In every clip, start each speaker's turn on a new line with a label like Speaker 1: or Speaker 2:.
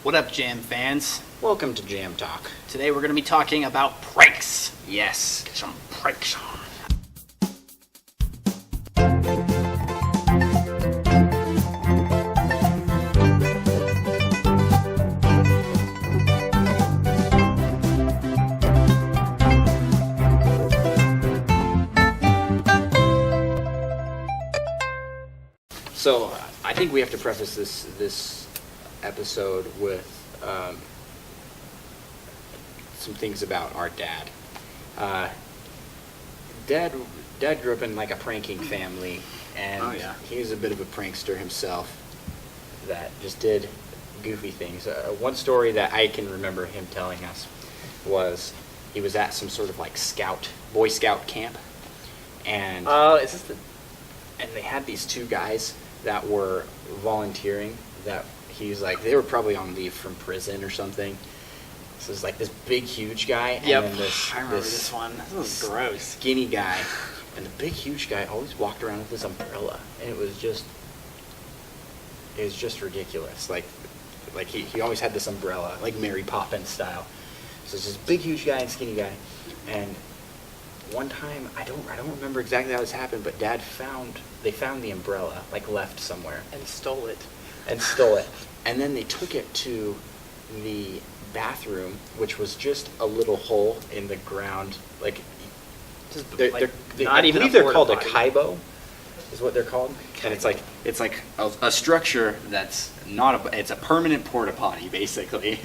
Speaker 1: What up, Jam fans?
Speaker 2: Welcome to Jam Talk.
Speaker 1: Today we're going to be talking about pranks.
Speaker 2: Yes.
Speaker 1: Get some pranks on.
Speaker 2: So I think we have to preface this episode with some things about our dad. Dad grew up in like a pranking family, and he was a bit of a prankster himself that just did goofy things. One story that I can remember him telling us was he was at some sort of like Boy Scout camp, and and they had these two guys that were volunteering that he was like, they were probably on leave from prison or something. So it's like this big, huge guy, and then
Speaker 1: I remember this one. This was gross.
Speaker 2: Skinny guy. And the big, huge guy always walked around with this umbrella, and it was just ridiculous. Like he always had this umbrella, like Mary Poppins style. So it's this big, huge guy and skinny guy. And one time, I don't remember exactly how this happened, but Dad found the umbrella, like left somewhere.
Speaker 1: And stole it.
Speaker 2: And then they took it to the bathroom, which was just a little hole in the ground. Like, I believe they're called a kaibo, is what they're called. And it's like a structure that's it's a permanent porta-potty, basically,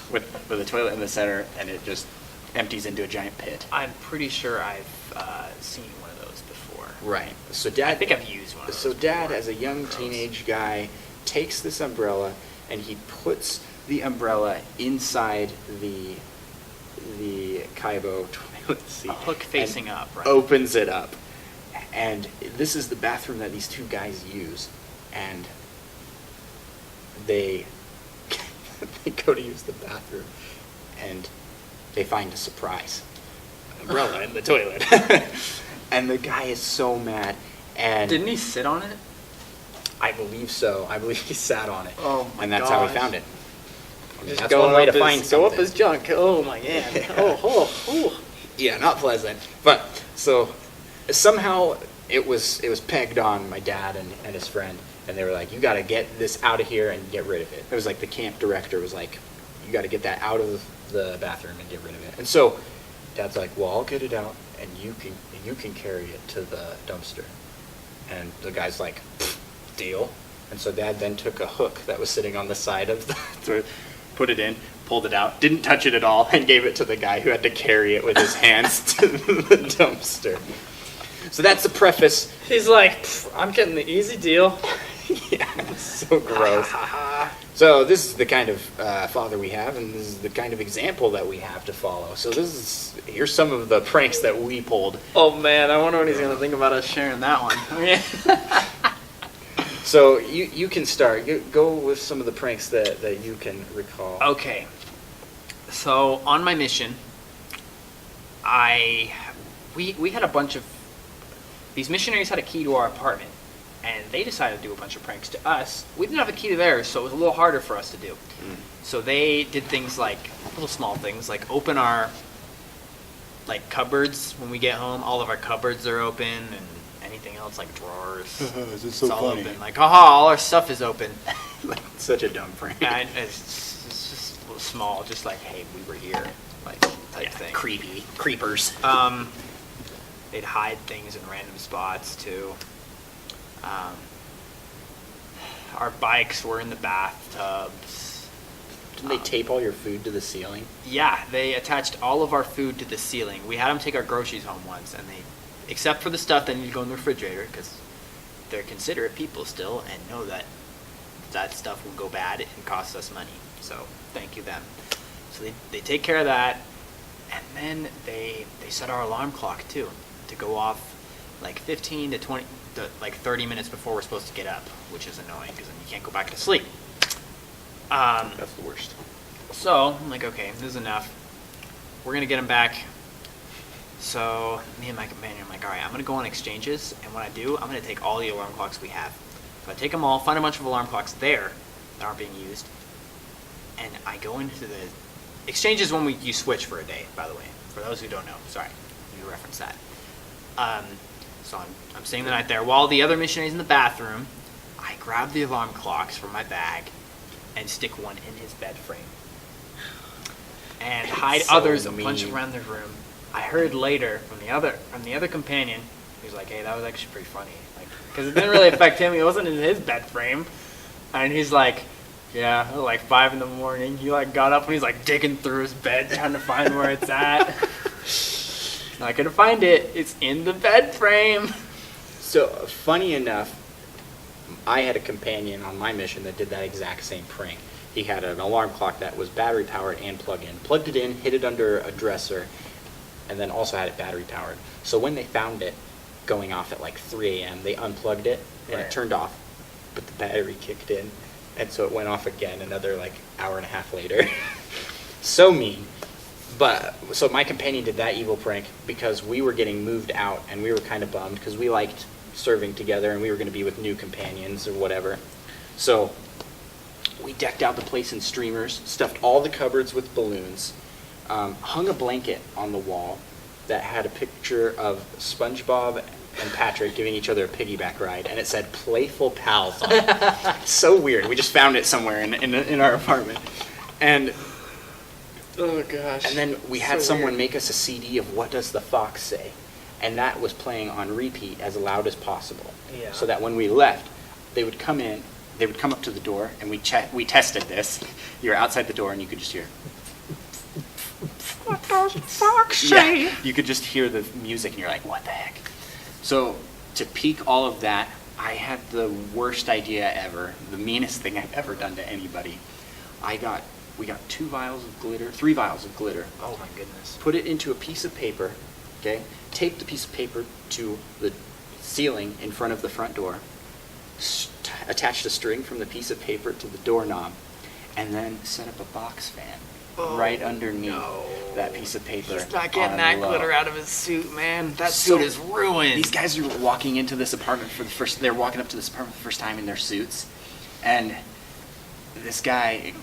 Speaker 2: with a toilet in the center, and it just empties into a giant pit.
Speaker 1: I'm pretty sure I've seen one of those before.
Speaker 2: Right. So Dad,
Speaker 1: I think I've used one of those.
Speaker 2: So Dad,
Speaker 1: before.
Speaker 2: as a young teenage guy, takes this umbrella and he puts the umbrella inside the kaibo toilet seat.
Speaker 1: A hook facing up, right?
Speaker 2: Opens it up. And this is the bathroom that these two guys use. And they go to use the bathroom, and they find a surprise. An umbrella in the toilet. And the guy is so mad. And
Speaker 1: didn't he sit on it?
Speaker 2: I believe so. I believe he sat on it.
Speaker 1: Oh my
Speaker 2: And that's how he found it. I mean,
Speaker 1: Just
Speaker 2: that's one way to find something.
Speaker 1: Go up his junk. Oh my god. Oh.
Speaker 2: Yeah, not pleasant. But so somehow it was pegged on my dad and his friend, and they were like, "You got to get this out of here and get rid of it." It was like the camp director was like, "You got to get that out of the bathroom and get rid of it." And so Dad's like, "Well, I'll get it out, and you can carry it to the dumpster." And the guy's like, "Deal." And so Dad then took a hook that was sitting on the side of the put it in, pulled it out, didn't touch it at all, and gave it to the guy who had to carry it with his hands to the dumpster. So that's the preface.
Speaker 1: He's like, I'm getting the easy deal.
Speaker 2: Yeah, it's so gross. So this is the kind of father we have, and this is the kind of example that we have to follow. So here's some of the pranks that we pulled.
Speaker 1: Oh man, I wonder what he's gonna think about us sharing that one.
Speaker 2: So you can start. Go with some of the pranks that you can recall.
Speaker 1: Okay. So on my mission, we had a bunch of these missionaries had a key to our apartment, and they decided to do a bunch of pranks to us. We didn't have a key to theirs, so it was a little harder for us to do. So they did things like little small things, like open our cupboards when we get home. All of our cupboards are open, and anything else like drawers.
Speaker 2: It's
Speaker 1: all open. Like, all our stuff is open.
Speaker 2: Such a dumb prank.
Speaker 1: And it's just a little small, just like, hey, we were here, type thing.
Speaker 2: Creepers.
Speaker 1: They'd hide things in random spots too. Our bikes were in the bathtubs.
Speaker 2: Didn't they tape all your food to the ceiling?
Speaker 1: Yeah, they attached all of our food to the ceiling. We had them take our groceries home once, and except for the stuff that needed to go in the refrigerator, because they're considerate people still and know that stuff will go bad and cost us money. So thank you them. So they take care of that, and then they set our alarm clock too to go off like 15 to 20 to like 30 minutes before we're supposed to get up, which is annoying because then you can't go back to sleep.
Speaker 2: That's the worst.
Speaker 1: So I'm like, okay, this is enough. We're gonna get them back. So me and my companion, I'm like, all right, I'm gonna go on exchanges, and when I do, I'm gonna take all the alarm clocks we have. So I take them all, find a bunch of alarm clocks there that aren't being used, and I go into the exchange is when you switch for a day, by the way. For those who don't know, sorry, you reference that. So I'm staying the night there. While the other missionary's in the bathroom, I grab the alarm clocks from my bag and stick one in his bed frame. And hide
Speaker 2: So
Speaker 1: others a
Speaker 2: mean.
Speaker 1: bunch around the room. I heard later from the other companion, he was like, "Hey, that was actually pretty funny." Like, because it didn't really affect him. He wasn't in his bed frame. And he's like, "Yeah, it was like 5 a.m. He like got up and he's like digging through his bed trying to find where it's at." Not gonna find it. It's in the bed frame.
Speaker 2: So, funny enough, I had a companion on my mission that did that exact same prank. He had an alarm clock that was battery powered and plug-in. Plugged it in, hid it under a dresser, and then also had it battery powered. So when they found it going off at like 3 a.m., they unplugged it and
Speaker 1: Right.
Speaker 2: it turned off, but the battery kicked in, and so it went off again another like hour and a half later. So mean. But so my companion did that evil prank because we were getting moved out and we were kind of bummed because we liked serving together and we were going to be with new companions or whatever. So we decked out the place in streamers, stuffed all the cupboards with balloons, hung a blanket on the wall that had a picture of SpongeBob and Patrick giving each other a piggyback ride, and it said "Playful Pals" on it. So weird. We just found it somewhere in our apartment, and
Speaker 1: Oh gosh.
Speaker 2: and then we had someone make us a CD of "What Does the Fox Say," and that was playing on repeat as loud as possible.
Speaker 1: Yeah.
Speaker 2: So that when we left, they would come in, they would come up to the door, and we tested this. You're outside the door, and you could just hear. What does the fox say? Yeah, you could just hear the music, and you're like, what the heck? So to peak all of that, I had the worst idea ever, the meanest thing I've ever done to anybody. We got 3 vials of glitter.
Speaker 1: Oh my goodness.
Speaker 2: Put it into a piece of paper, okay? Tape the piece of paper to the ceiling in front of the front door. Attached a string from the piece of paper to the doorknob, and then set up a box fan right underneath that piece of paper.
Speaker 1: He's not getting
Speaker 2: on
Speaker 1: that
Speaker 2: low.
Speaker 1: glitter out of his suit, man. That
Speaker 2: So,
Speaker 1: suit is ruined.
Speaker 2: These guys are walking into this apartment they're walking up to this apartment for the first time in their suits, and this guy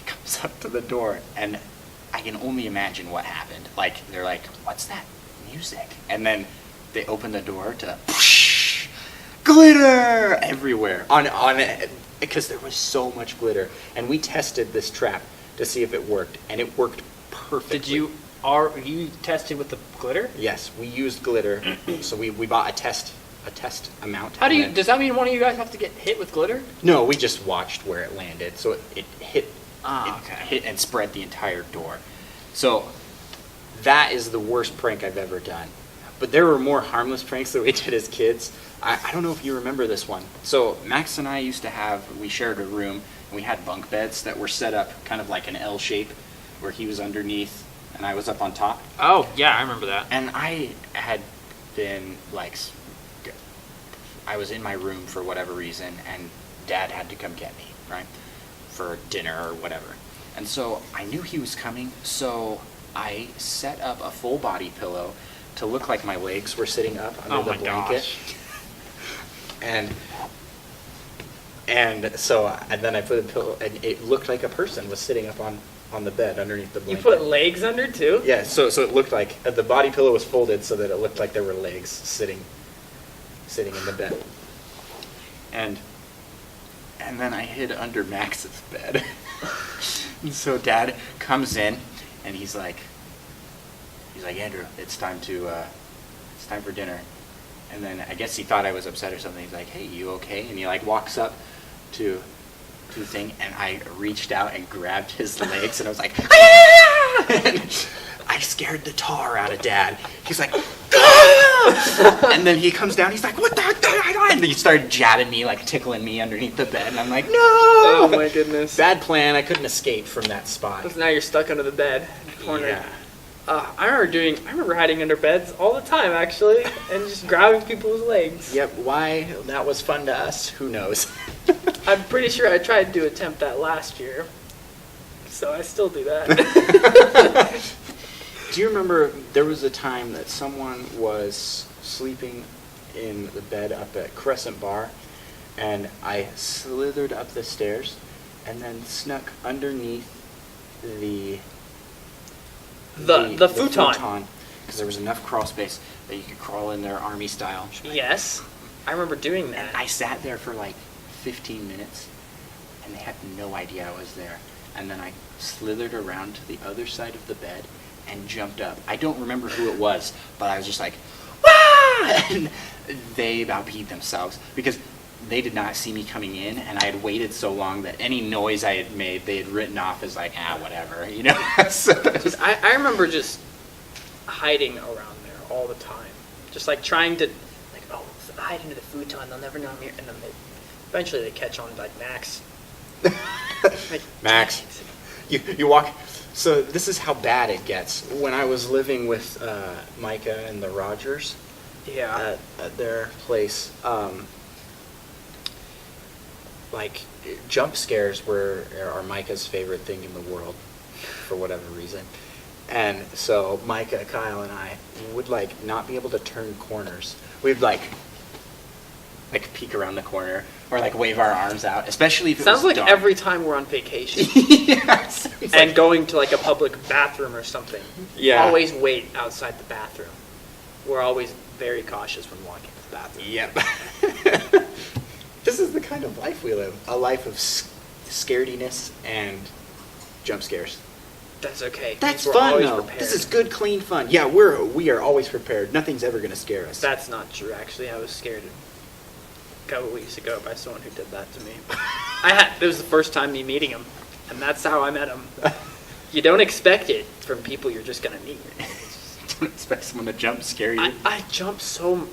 Speaker 2: comes up to the door, and I can only imagine what happened. Like, they're like, what's that music? And then they open the door to glitter everywhere on it, because there was so much glitter. And we tested this trap to see if it worked, and it worked perfectly.
Speaker 1: Did you tested with the glitter?
Speaker 2: Yes, we used glitter. So we bought a test amount.
Speaker 1: How do
Speaker 2: and
Speaker 1: you?
Speaker 2: then-
Speaker 1: Does that mean one of you guys have to get hit with glitter?
Speaker 2: No, we just watched where it landed. So it hit.
Speaker 1: Ah,
Speaker 2: it
Speaker 1: okay.
Speaker 2: hit and spread the entire door. So that is the worst prank I've ever done. But there were more harmless pranks that we did as kids. I don't know if you remember this one. So Max and I we shared a room, and we had bunk beds that were set up kind of like an L shape, where he was underneath and I was up on top.
Speaker 1: Oh yeah, I remember that.
Speaker 2: And I had been I was in my room for whatever reason, and Dad had to come get me, right, for dinner or whatever. And so I knew he was coming, so I set up a full body pillow to look like my legs were sitting up under the blanket.
Speaker 1: Gosh.
Speaker 2: And then I put a pillow, and it looked like a person was sitting up on the bed underneath the
Speaker 1: You
Speaker 2: blanket.
Speaker 1: put legs under too?
Speaker 2: Yeah, so it looked like the body pillow was folded so that it looked like there were legs sitting in the bed. And then I hid under Max's bed. And so Dad comes in, and he's like, Andrew, it's time for dinner. And then I guess he thought I was upset or something. He's like, hey, you okay? And he like walks up to the thing, and I reached out and grabbed his legs, and I was like, ah! And I scared the tar out of Dad. He's like, ah! And then he comes down, he's like, what the heck? And he started jabbing me, like tickling me underneath the bed, and I'm like, no!
Speaker 1: Oh my goodness.
Speaker 2: Bad plan, I couldn't escape from that spot.
Speaker 1: Because now you're stuck under the bed, cornered.
Speaker 2: Yeah.
Speaker 1: I remember hiding under beds all the time, actually, and just grabbing people's legs.
Speaker 2: Yep, why that was fun to us, who knows?
Speaker 1: I'm pretty sure I tried to attempt that last year, so I still do that.
Speaker 2: Do you remember there was a time that someone was sleeping in the bed up at Crescent Bar, and I slithered up the stairs and then snuck underneath the
Speaker 3: futon.
Speaker 2: Because there was enough crawl space that you could crawl in there army style.
Speaker 3: Yes, I remember doing that.
Speaker 2: And I sat there for like 15 minutes, and they had no idea I was there. And then I slithered around to the other side of the bed and jumped up. I don't remember who it was, but I was just like, "Wah!" And they about peed themselves because they did not see me coming in, and I had waited so long that any noise I had made, they had written off as like, whatever, you know? So
Speaker 3: I remember just hiding around there all the time. Just like trying to, like, hide into the futon, they'll never know I'm here. And then eventually they catch on, like, Max. Like,
Speaker 2: Max, you walk. So this is how bad it gets. When I was living with Micah and the Rogers
Speaker 3: yeah.
Speaker 2: at their place, like jump scares are Micah's favorite thing in the world for whatever reason. And so Micah, Kyle, and I would like not be able to turn corners. We'd like peek around the corner or like wave our arms out, especially if it
Speaker 3: Sounds
Speaker 2: was
Speaker 3: like
Speaker 2: dark.
Speaker 3: every time we're on vacation
Speaker 2: Yeah,
Speaker 3: and going to like a public bathroom or something.
Speaker 2: Yeah.
Speaker 3: Always wait outside the bathroom. We're always very cautious when walking to the bathroom.
Speaker 2: Yep. This is the kind of life we live. A life of scarediness and jump scares.
Speaker 3: That's okay.
Speaker 2: That's
Speaker 3: We're
Speaker 2: fun
Speaker 3: always
Speaker 2: though.
Speaker 3: prepared.
Speaker 2: This is good, clean fun. Yeah, we are always prepared. Nothing's ever going to scare us.
Speaker 3: That's not true, actually. I was scared a couple weeks ago by someone who did that to me. It was the first time me meeting him, and that's how I met him. You don't expect it from people you're just going to meet.
Speaker 2: Don't expect someone to jump scare you.
Speaker 3: I jumped so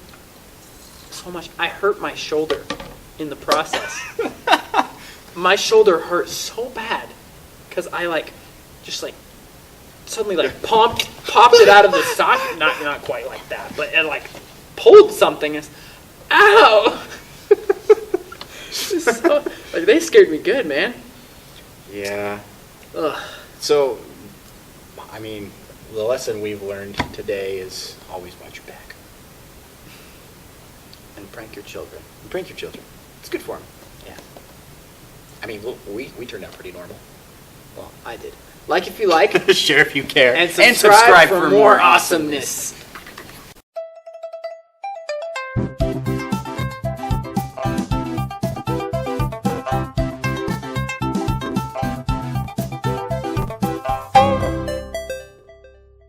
Speaker 3: much. I hurt my shoulder in the process. My shoulder hurt so bad because I just suddenly popped it out of the socket. Not quite like that, but it pulled something. And, ow! So, they scared me good, man.
Speaker 2: Yeah.
Speaker 3: Ugh.
Speaker 2: So, I mean, the lesson we've learned today is always watch your back. And prank your children. Prank your children. It's good for them. Yeah. I mean, we turned out pretty normal.
Speaker 3: Well, I did. Like if you like.
Speaker 2: Share if you care.
Speaker 3: And subscribe for more awesomeness.